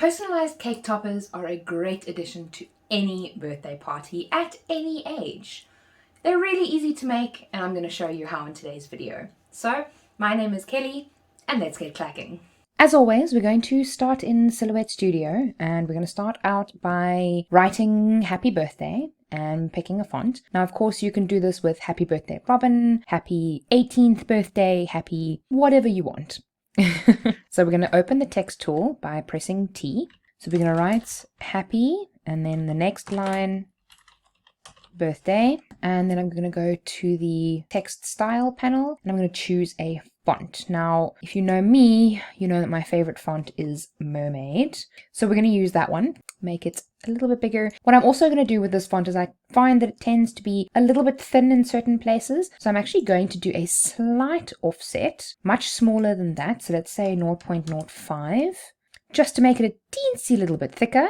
Personalized cake toppers are a great addition to any birthday party at any age. They're really easy to make, and I'm going to show you how in today's video. So, my name is Kelly, and let's get clacking. As always, we're going to start in Silhouette Studio, and we're going to start out by writing Happy Birthday and picking a font. Now, of course, you can do this with Happy Birthday Robin, Happy 18th Birthday, Happy whatever you want. So we're going to open the text tool by pressing T. So we're going to write happy, and then the next line, birthday, and then I'm going to go to the text style panel, and I'm going to choose a font. Now, if you know me, you know that my favorite font is Mermaid. So we're going to use that one, make it a little bit bigger. What I'm also going to do with this font is I find that it tends to be a little bit thin in certain places. So I'm actually going to do a slight offset, much smaller than that. So let's say 0.05, just to make it a teensy little bit thicker.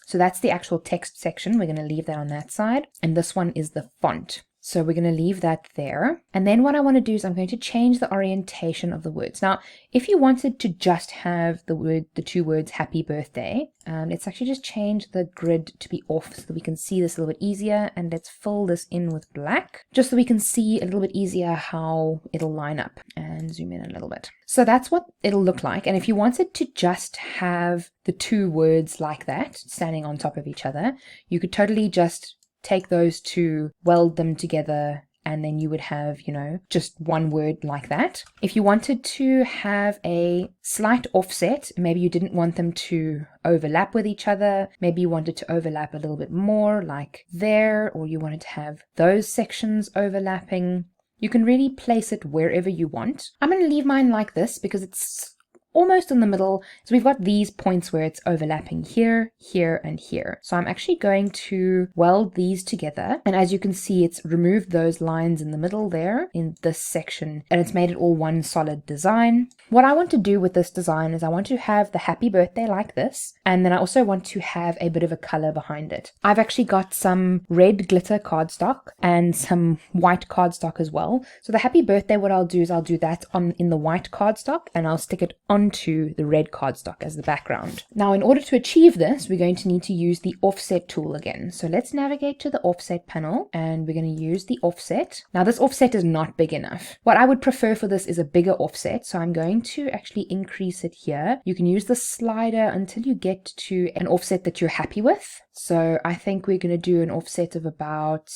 So that's the actual text section. We're going to leave that on that side. And this one is the font. So we're going to leave that there. And then what I want to do is I'm going to change the orientation of the words. Now, if you wanted to just have the two words happy birthday, let's actually just change the grid to be off so that we can see this a little bit easier. And let's fill this in with black, just so we can see a little bit easier how it'll line up, and zoom in a little bit. So that's what it'll look like. And if you wanted to just have the two words like that, standing on top of each other, you could totally just take those two, weld them together, and then you would have, you know, just one word like that. If you wanted to have a slight offset, maybe you didn't want them to overlap with each other, maybe you wanted to overlap a little bit more like there, or you wanted to have those sections overlapping, you can really place it wherever you want. I'm going to leave mine like this because it's almost in the middle. So we've got these points where it's overlapping here, here, and here. So I'm actually going to weld these together. And as you can see, it's removed those lines in the middle there in this section, and it's made it all one solid design. What I want to do with this design is I want to have the happy birthday like this. And then I also want to have a bit of a color behind it. I've actually got some red glitter cardstock and some white cardstock as well. So the happy birthday, what I'll do is I'll do that in the white cardstock, and I'll stick it onto the red cardstock as the background. Now, in order to achieve this, we're going to need to use the offset tool again. So let's navigate to the offset panel, and we're going to use the offset. Now, this offset is not big enough. What I would prefer for this is a bigger offset. So I'm going to actually increase it here. You can use the slider until you get to an offset that you're happy with. So I think we're going to do an offset of about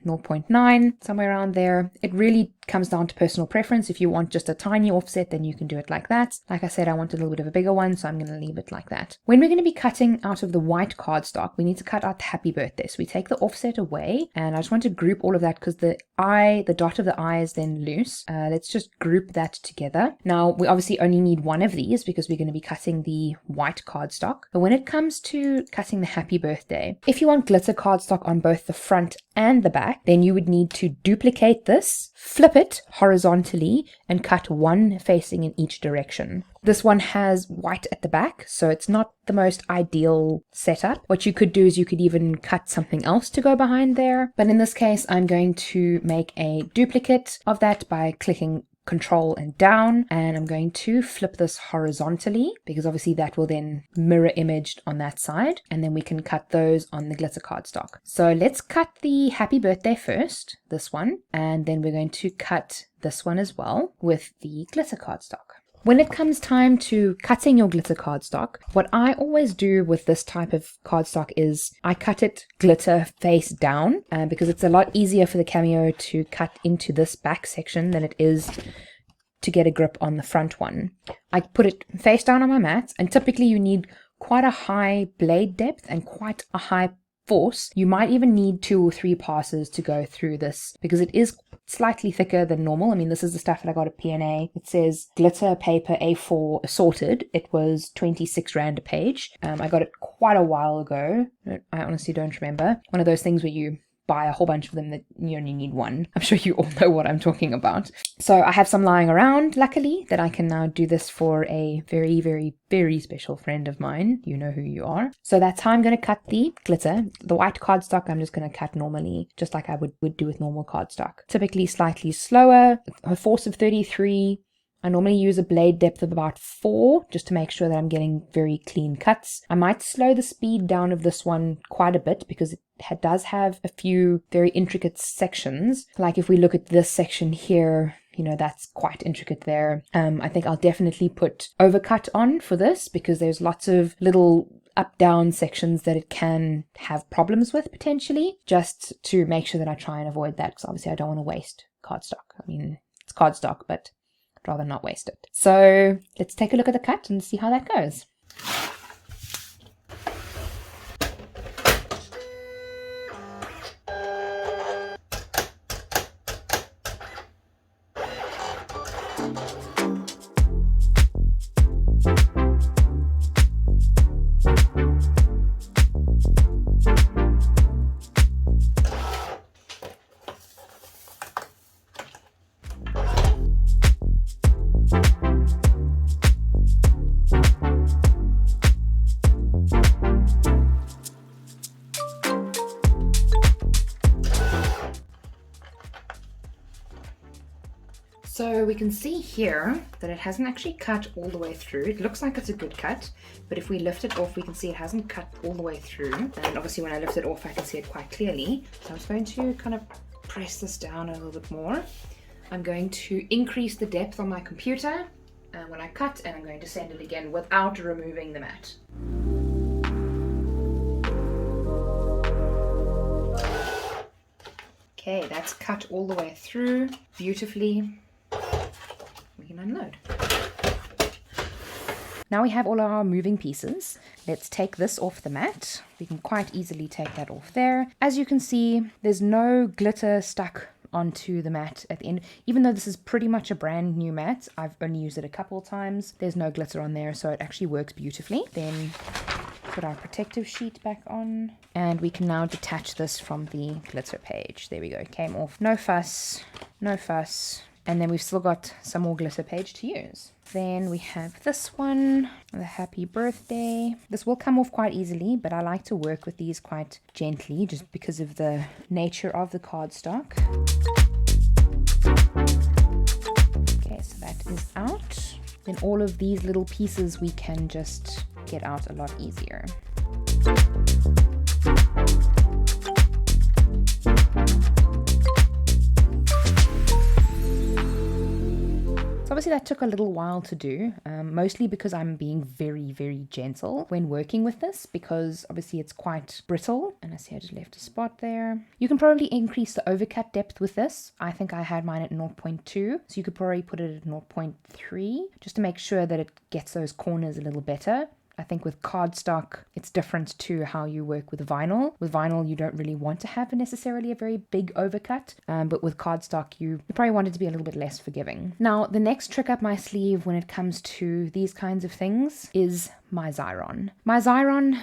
0.9, somewhere around there. It really comes down to personal preference. If you want just a tiny offset, then you can do it like that. Like I said, I want a little bit of a bigger one, so I'm going to leave it like that. When we're going to be cutting out of the white cardstock, we need to cut out happy birthday. So we take the offset away, and I just want to group all of that because the dot of the I is then loose. Let's just group that together. Now, we obviously only need one of these because we're going to be cutting the white cardstock. But when it comes to cutting the happy birthday, if you want glitter cardstock on both the front and the back, then you would need to duplicate this, flip it horizontally, and cut one facing in each direction. This one has white at the back, so it's not the most ideal setup. What you could do is you could even cut something else to go behind there. But in this case, I'm going to make a duplicate of that by clicking Control and down, and I'm going to flip this horizontally because obviously that will then mirror imaged on that side, and then we can cut those on the glitter cardstock. So let's cut the happy birthday first, this one, and then we're going to cut this one as well with the glitter cardstock. When it comes time to cutting your glitter cardstock, what I always do with this type of cardstock is I cut it glitter face down because it's a lot easier for the Cameo to cut into this back section than it is to get a grip on the front one. I put it face down on my mat, and typically you need quite a high blade depth and quite a high force. You might even need 2 or 3 passes to go through this because it is slightly thicker than normal. I mean, this is the stuff that I got at P&A. It says glitter paper A4 assorted. It was 26 Rand a page. I got it quite a while ago. I honestly don't remember. One of those things where you buy a whole bunch of them that you only need one. I'm sure you all know what I'm talking about. So I have some lying around, luckily, that I can now do this for a very, very, very special friend of mine. You know who you are. So that's how I'm going to cut the glitter. The white cardstock I'm just going to cut normally, just like I would do with normal cardstock. Typically slightly slower, a force of 33, I normally use a blade depth of about 4 just to make sure that I'm getting very clean cuts. I might slow the speed down of this one quite a bit because it does have a few very intricate sections. Like if we look at this section here, you know, that's quite intricate there. I think I'll definitely put overcut on for this because there's lots of little up-down sections that it can have problems with potentially, just to make sure that I try and avoid that, because obviously I don't want to waste cardstock. I mean, it's cardstock, but I'd rather not waste it. So let's take a look at the cut and see how that goes. So we can see here that it hasn't actually cut all the way through. It looks like it's a good cut, but if we lift it off, we can see it hasn't cut all the way through. And obviously when I lift it off, I can see it quite clearly. So I'm just going to kind of press this down a little bit more. I'm going to increase the depth on my computer when I cut, and I'm going to send it again without removing the mat. Okay, that's cut all the way through beautifully. We can unload. Now we have all our moving pieces. Let's take this off the mat. We can quite easily take that off there. As you can see, there's no glitter stuck onto the mat at the end. Even though this is pretty much a brand new mat, I've only used it a couple of times. There's no glitter on there, so it actually works beautifully. Then put our protective sheet back on, and we can now detach this from the glitter page. There we go, it came off. No fuss, no fuss. And then we've still got some more glitter page to use. Then we have this one, the happy birthday. This will come off quite easily, but I like to work with these quite gently just because of the nature of the cardstock. Okay, so that is out. Then all of these little pieces we can just get out a lot easier. Obviously that took a little while to do, mostly because I'm being very, very gentle when working with this, because obviously it's quite brittle. And I see I just left a spot there. You can probably increase the overcut depth with this. I think I had mine at 0.2, so you could probably put it at 0.3 just to make sure that it gets those corners a little better. I think with cardstock, it's different to how you work with vinyl. With vinyl, you don't really want to have necessarily a very big overcut, but with cardstock, you probably want it to be a little bit less forgiving. Now, the next trick up my sleeve when it comes to these kinds of things is my Xyron. My Xyron,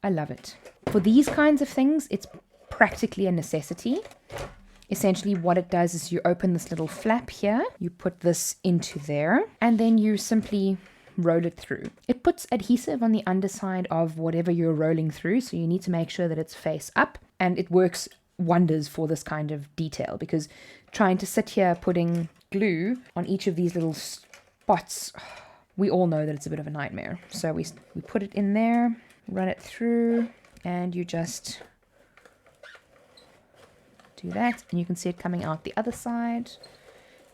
I love it. For these kinds of things, it's practically a necessity. Essentially what it does is you open this little flap here, you put this into there, and then you simply roll it through. It puts adhesive on the underside of whatever you're rolling through, so you need to make sure that it's face up, and it works wonders for this kind of detail, because trying to sit here putting glue on each of these little spots, we all know that it's a bit of a nightmare. So we put it in there, run it through, and you just do that, and you can see it coming out the other side.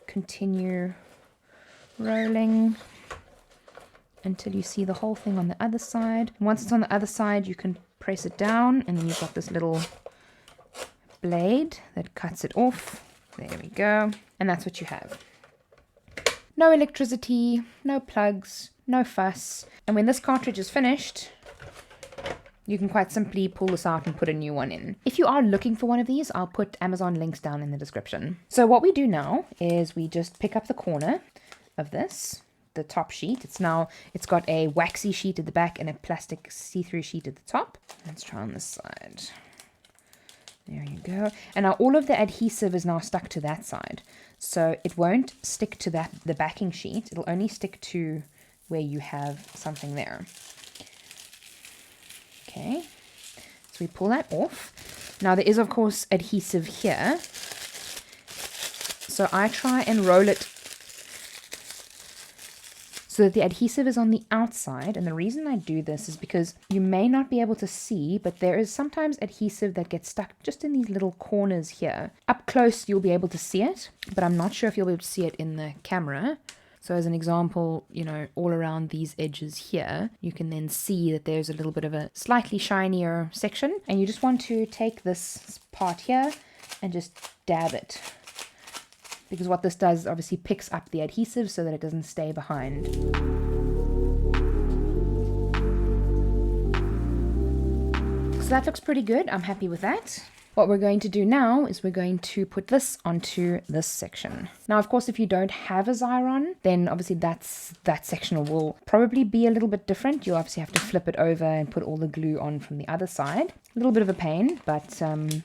Continue rolling until you see the whole thing on the other side. And once it's on the other side, you can press it down, and then you've got this little blade that cuts it off. There we go. And that's what you have. No electricity, no plugs, no fuss. And when this cartridge is finished, you can quite simply pull this out and put a new one in. If you are looking for one of these, I'll put Amazon links down in the description. So what we do now is we just pick up the corner of this, the top sheet. It's got a waxy sheet at the back and a plastic see-through sheet at the top. Let's try on this side. There you go. And now all of the adhesive is now stuck to that side, so it won't stick to the backing sheet. It'll only stick to where you have something there. Okay, so we pull that off. Now there is of course adhesive here, so I try and roll it so that the adhesive is on the outside. And the reason I do this is because you may not be able to see, but there is sometimes adhesive that gets stuck just in these little corners here. Up close, you'll be able to see it, but I'm not sure if you'll be able to see it in the camera. So as an example, you know, all around these edges here, you can then see that there's a little bit of a slightly shinier section. And you just want to take this part here and just dab it. Because what this does obviously picks up the adhesive so that it doesn't stay behind. So that looks pretty good. I'm happy with that. What we're going to do now is we're going to put this onto this section. Now, of course, if you don't have a Xyron, then obviously that section will probably be a little bit different. You'll obviously have to flip it over and put all the glue on from the other side. A little bit of a pain, but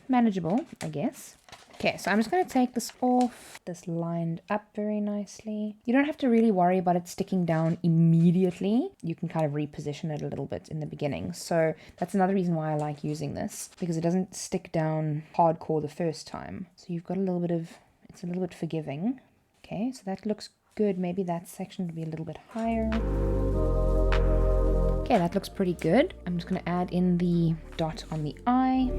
manageable, I guess. Okay, so I'm just going to take this off. This lined up very nicely. You don't have to really worry about it sticking down immediately. You can kind of reposition it a little bit in the beginning. So that's another reason why I like using this, because it doesn't stick down hardcore the first time. So you've got a little bit of, it's a little bit forgiving. Okay, so that looks good. Maybe that section would be a little bit higher. Okay, that looks pretty good. I'm just going to add in the dot on the eye.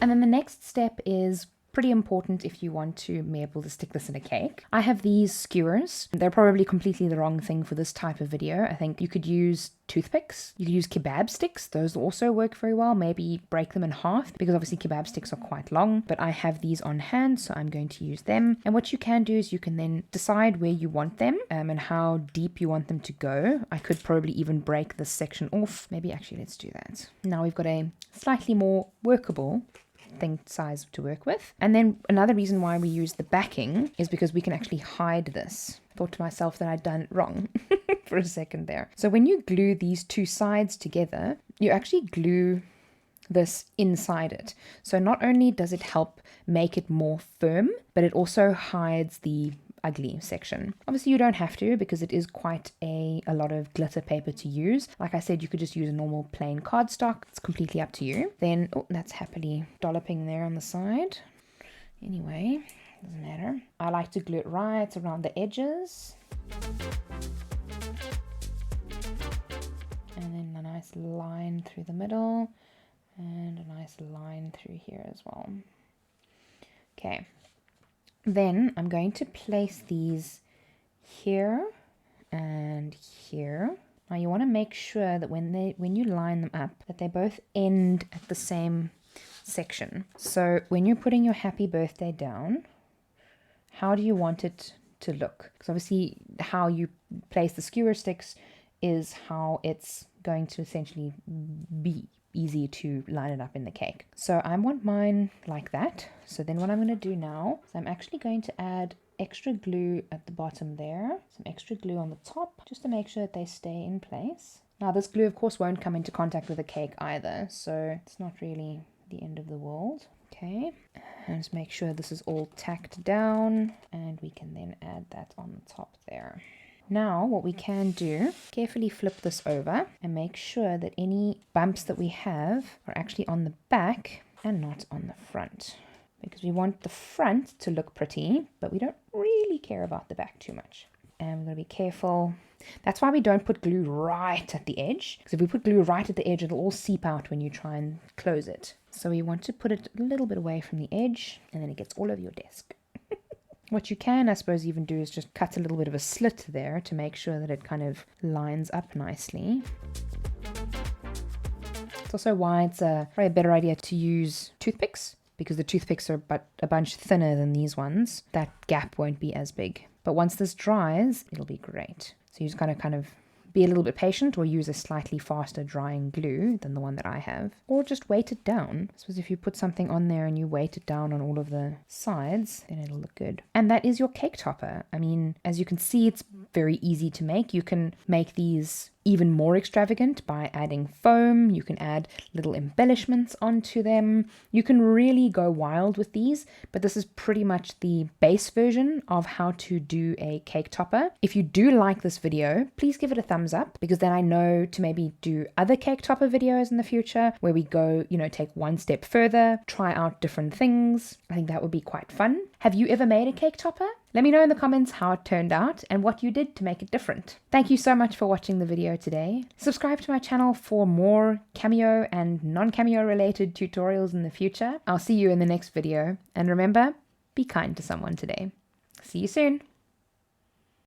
And then the next step is pretty important if you want to be able to stick this in a cake. I have these skewers. They're probably completely the wrong thing for this type of video. I think you could use toothpicks. You could use kebab sticks. Those also work very well. Maybe break them in half because obviously kebab sticks are quite long, but I have these on hand, so I'm going to use them. And what you can do is you can then decide where you want them and how deep you want them to go. I could probably even break this section off. Maybe actually let's do that. Now we've got a slightly more workable thing size to work with. And then another reason why we use the backing is because we can actually hide this. I thought to myself that I'd done it wrong for a second there. So when you glue these two sides together, you actually glue this inside it. So not only does it help make it more firm, but it also hides the ugly section. Obviously you don't have to because it is quite a lot of glitter paper to use. Like I said, you could just use a normal plain cardstock. It's completely up to you. Then, oh, that's happily dolloping there on the side. Anyway, doesn't matter. I like to glue it right around the edges. And then a nice line through the middle and a nice line through here as well. Okay. Then I'm going to place these here and here. Now you want to make sure that when you line them up, that they both end at the same section. So when you're putting your happy birthday down, how do you want it to look? Because obviously how you place the skewer sticks is how it's going to essentially be easy to line it up in the cake. So I want mine like that. So then what I'm going to do now is I'm actually going to add extra glue at the bottom there, some extra glue on the top, just to make sure that they stay in place. Now this glue of course won't come into contact with the cake either, so it's not really the end of the world. Okay, and just make sure this is all tacked down, and we can then add that on the top there. Now what we can do, carefully flip this over and make sure that any bumps that we have are actually on the back and not on the front. Because we want the front to look pretty, but we don't really care about the back too much. And we're going to be careful. That's why we don't put glue right at the edge. Because if we put glue right at the edge, it'll all seep out when you try and close it. So we want to put it a little bit away from the edge, and then it gets all over your desk. What you can, I suppose, even do is just cut a little bit of a slit there to make sure that it kind of lines up nicely. It's also why it's probably a better idea to use toothpicks, because the toothpicks are but a bunch thinner than these ones. That gap won't be as big. But once this dries, it'll be great. So you just gotta kind of be a little bit patient, or use a slightly faster drying glue than the one that I have, or just weight it down. I suppose if you put something on there and you weight it down on all of the sides, then it'll look good. And that is your cake topper. I mean, as you can see, it's very easy to make. You can make these even more extravagant by adding foam. You can add little embellishments onto them. You can really go wild with these, but this is pretty much the base version of how to do a cake topper. If you do like this video, please give it a thumbs up, because then I know to maybe do other cake topper videos in the future where we go, take one step further, try out different things. I think that would be quite fun. Have you ever made a cake topper? Let me know in the comments how it turned out and what you did to make it different. Thank you so much for watching the video today. Subscribe to my channel for more Cameo and non-Cameo related tutorials in the future. I'll see you in the next video. And remember, be kind to someone today. See you soon.